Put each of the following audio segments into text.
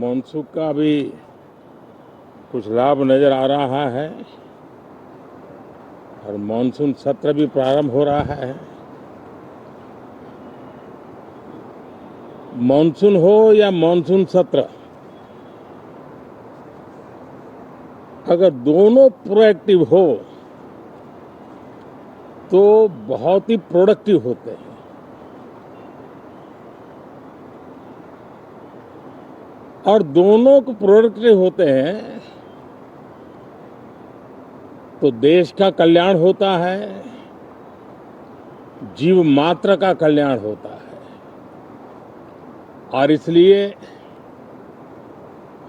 Monsoon का भी कुछ लाभ नजर आ रहा है और मॉनसून सत्र भी प्रारंभ हो रहा है। मॉनसून हो या मॉनसून सत्र, अगर दोनों प्रोएक्टिव हो तो बहुत ही प्रोडक्टिव होते हैं। और दोनों को प्रोडक्टिव होते हैं तो देश का कल्याण होता है, जीव मात्र का कल्याण होता है। और इसलिए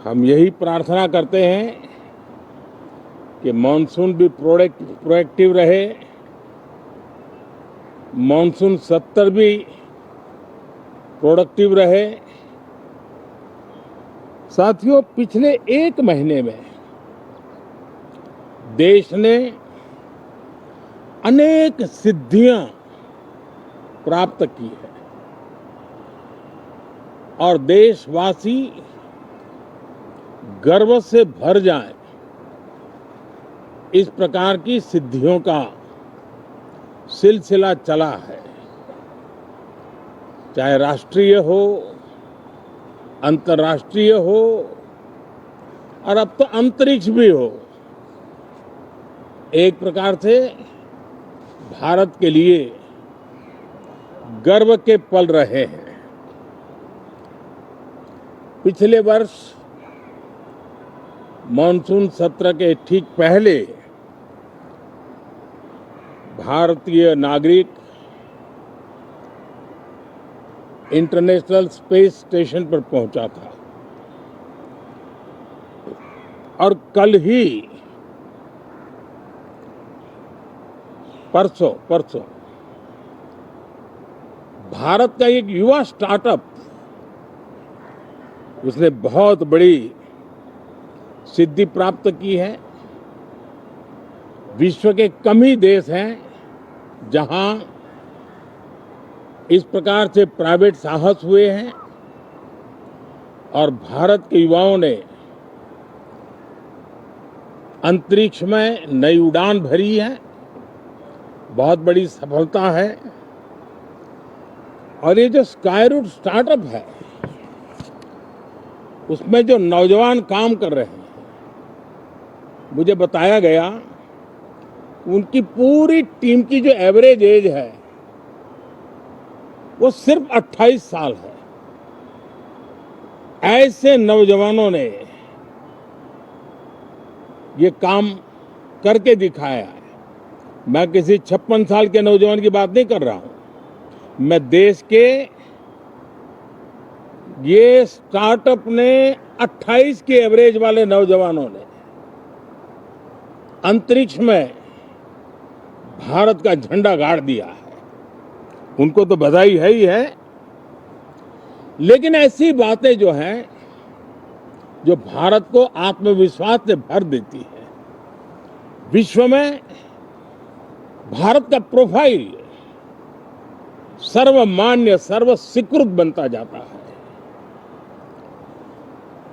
हम यही प्रार्थना करते हैं कि मॉनसून भी प्रोएक्टिव रहे, मॉनसून सत्र भी प्रोडक्टिव रहे। साथियों, पिछले एक महीने में देश ने अनेक सिद्धियां प्राप्त की है और देशवासी गर्व से भर जाएं, इस प्रकार की सिद्धियों का सिलसिला चला है। चाहे राष्ट्रीय हो, अंतर्राष्ट्रीय हो और अब तो अंतरिक्ष भी हो, एक प्रकार से भारत के लिए गर्व के पल रहे हैं। पिछले वर्ष मॉनसून सत्र के ठीक पहले भारतीय नागरिक इंटरनेशनल स्पेस स्टेशन पर पहुंचा था और कल ही परसों भारत का एक युवा स्टार्टअप, उसने बहुत बड़ी सिद्धि प्राप्त की है। विश्व के कम ही देश हैं जहां इस प्रकार से प्राइवेट साहस हुए हैं और भारत के युवाओं ने अंतरिक्ष में नई उड़ान भरी है। बहुत बड़ी सफलता है। और ये जो स्काईरूट स्टार्टअप है, उसमें जो नौजवान काम कर रहे हैं, मुझे बताया गया उनकी पूरी टीम की जो एवरेज एज है वो सिर्फ 28 साल है। ऐसे नौजवानों ने ये काम करके दिखाया है। मैं किसी 56 साल के नौजवान की बात नहीं कर रहा हूं। मैं देश के ये स्टार्टअप ने 28 के एवरेज वाले नौजवानों ने अंतरिक्ष में भारत का झंडा गाड़ दिया है। उनको तो बधाई है ही है, लेकिन ऐसी बातें जो हैं, जो भारत को आत्मविश्वास से भर देती है, विश्व में भारत का प्रोफाइल सर्वमान्य, सर्वस्वीकृत बनता जाता है।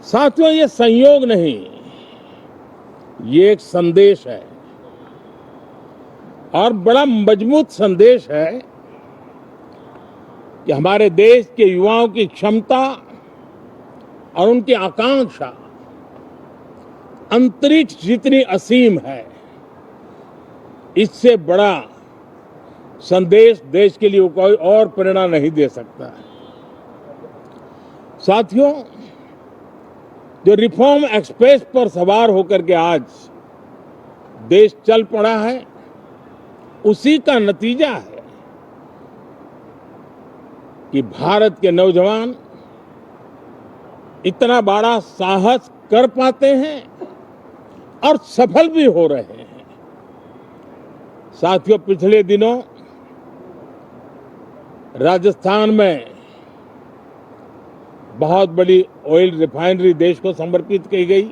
साथियों, ये संयोग नहीं, ये एक संदेश है और बड़ा मजबूत संदेश है कि हमारे देश के युवाओं की क्षमता और उनकी आकांक्षा अंतरिक्ष जितनी असीम है, इससे बड़ा संदेश देश के लिए कोई और प्रेरणा नहीं दे सकता है। साथियों, जो रिफॉर्म एक्सप्रेस पर सवार होकर के आज देश चल पड़ा है, उसी का नतीजा है कि भारत के नौजवान इतना बड़ा साहस कर पाते हैं और सफल भी हो रहे हैं। साथियों, पिछले दिनों राजस्थान में बहुत बड़ी ऑयल रिफाइनरी देश को समर्पित की गई।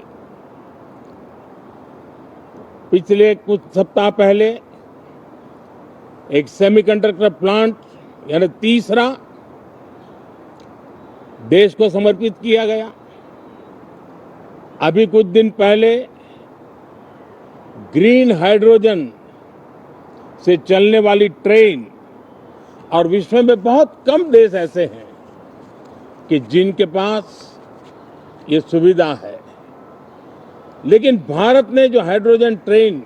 पिछले कुछ सप्ताह पहले एक सेमीकंडक्टर प्लांट, यानी तीसरा, देश को समर्पित किया गया। अभी कुछ दिन पहले ग्रीन हाइड्रोजन से चलने वाली ट्रेन, और विश्व में बहुत कम देश ऐसे हैं कि जिनके पास ये सुविधा है, लेकिन भारत ने जो हाइड्रोजन ट्रेन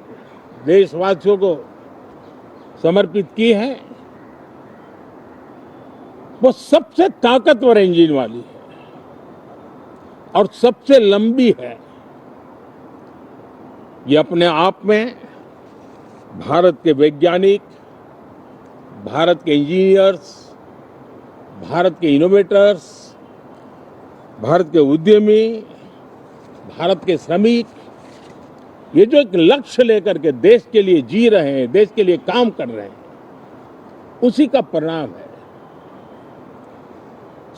देशवासियों को समर्पित की है, वो सबसे ताकतवर इंजन वाली है और सबसे लंबी है। ये अपने आप में भारत के वैज्ञानिक, भारत के इंजीनियर्स, भारत के इनोवेटर्स, भारत के उद्यमी, भारत के श्रमिक, ये जो एक लक्ष्य लेकर के देश के लिए जी रहे हैं, देश के लिए काम कर रहे हैं, उसी का परिणाम है।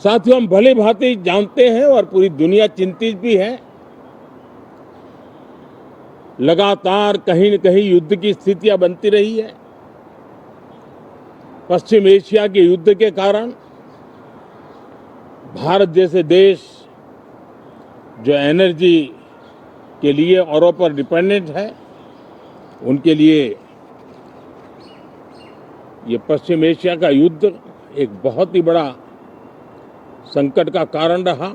साथियों, हम भली भांति जानते हैं और पूरी दुनिया चिंतित भी है, लगातार कहीं न कहीं युद्ध की स्थितियां बनती रही है। पश्चिम एशिया के युद्ध के कारण भारत जैसे देश जो एनर्जी के लिए औरों पर डिपेंडेंट है, उनके लिए ये पश्चिम एशिया का युद्ध एक बहुत ही बड़ा संकट का कारण रहा।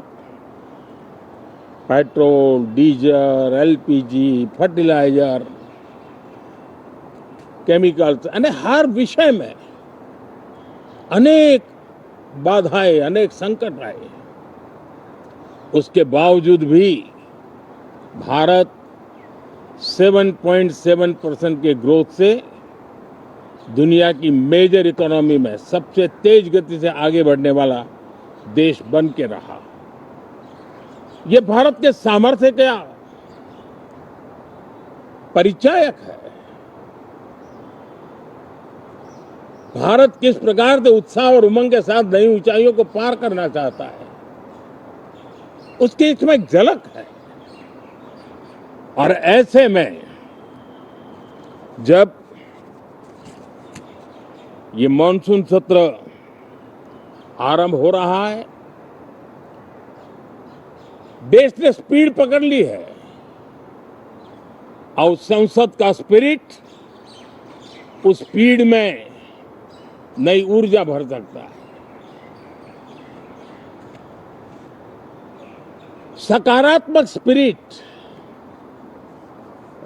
Petrol, diesel, LPG, fertilizer, chemicals, यानी हर विषय में अनेक बाधाएं, अनेक संकट आए। उसके बावजूद भी भारत 7.7% के ग्रोथ से दुनिया की मेजर इकोनॉमी में सबसे तेज गति से आगे बढ़ने वाला देश बन के रहा। ये भारत के सामर्थ्य का परिचायक है। भारत किस प्रकार से उत्साह और उमंग के साथ नई ऊंचाइयों को पार करना चाहता है, उसकी इसमें एक झलक है। और ऐसे में जब ये मॉनसून सत्र आरंभ हो रहा है, देश ने स्पीड पकड़ ली है और संसद का स्पिरिट उस स्पीड में नई ऊर्जा भर सकता है। सकारात्मक स्पिरिट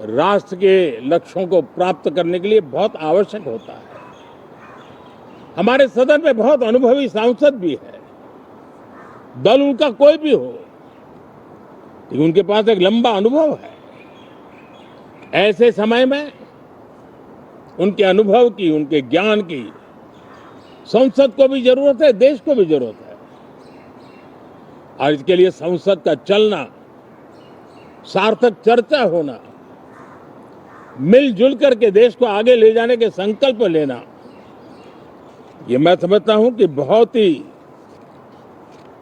राष्ट्र के लक्ष्यों को प्राप्त करने के लिए बहुत आवश्यक होता है। हमारे सदन में बहुत अनुभवी सांसद भी है, दल उनका कोई भी हो, लेकिन उनके पास एक लंबा अनुभव है। ऐसे समय में उनके अनुभव की, उनके ज्ञान की संसद को भी जरूरत है, देश को भी जरूरत है। और इसके लिए संसद का चलना, सार्थक चर्चा होना, मिलजुल करके देश को आगे ले जाने के संकल्प लेना, ये मैं समझता हूं कि बहुत ही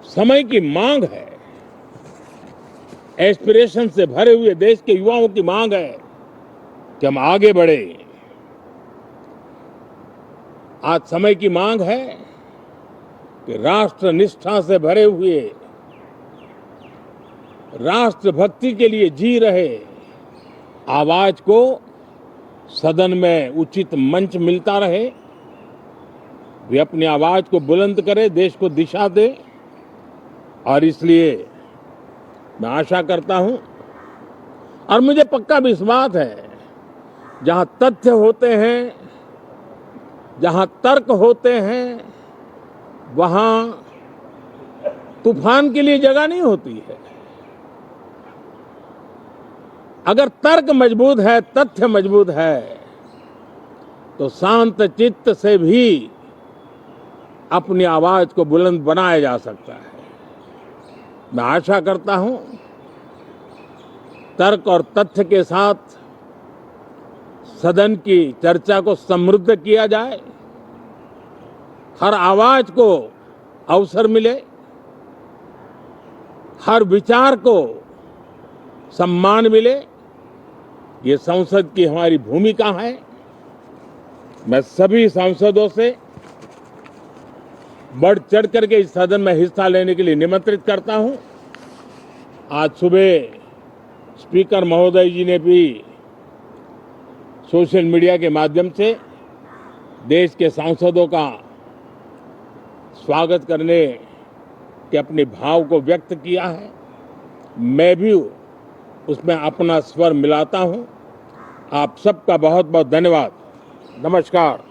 समय की मांग है। एस्पिरेशन से भरे हुए देश के युवाओं की मांग है कि हम आगे बढ़े। आज समय की मांग है कि राष्ट्र निष्ठा से भरे हुए, राष्ट्र भक्ति के लिए जी रहे आवाज को सदन में उचित मंच मिलता रहे, वे अपनी आवाज को बुलंद करे, देश को दिशा दे। और इसलिए मैं आशा करता हूं और मुझे पक्का विश्वास है, जहां तथ्य होते हैं, जहां तर्क होते हैं, वहां तूफान के लिए जगह नहीं होती है। अगर तर्क मजबूत है, तथ्य मजबूत है, तो शांत चित्त से भी अपनी आवाज को बुलंद बनाया जा सकता है। मैं आशा करता हूं तर्क और तथ्य के साथ सदन की चर्चा को समृद्ध किया जाए, हर आवाज को अवसर मिले, हर विचार को सम्मान मिले। ये संसद की हमारी भूमिका है। मैं सभी सांसदों से बढ़ चढ़ करके इस सदन में हिस्सा लेने के लिए निमंत्रित करता हूं। आज सुबह स्पीकर महोदय जी ने भी सोशल मीडिया के माध्यम से देश के सांसदों का स्वागत करने के अपने भाव को व्यक्त किया है। मैं भी उसमें अपना स्वर मिलाता हूं। आप सबका बहुत बहुत धन्यवाद। नमस्कार।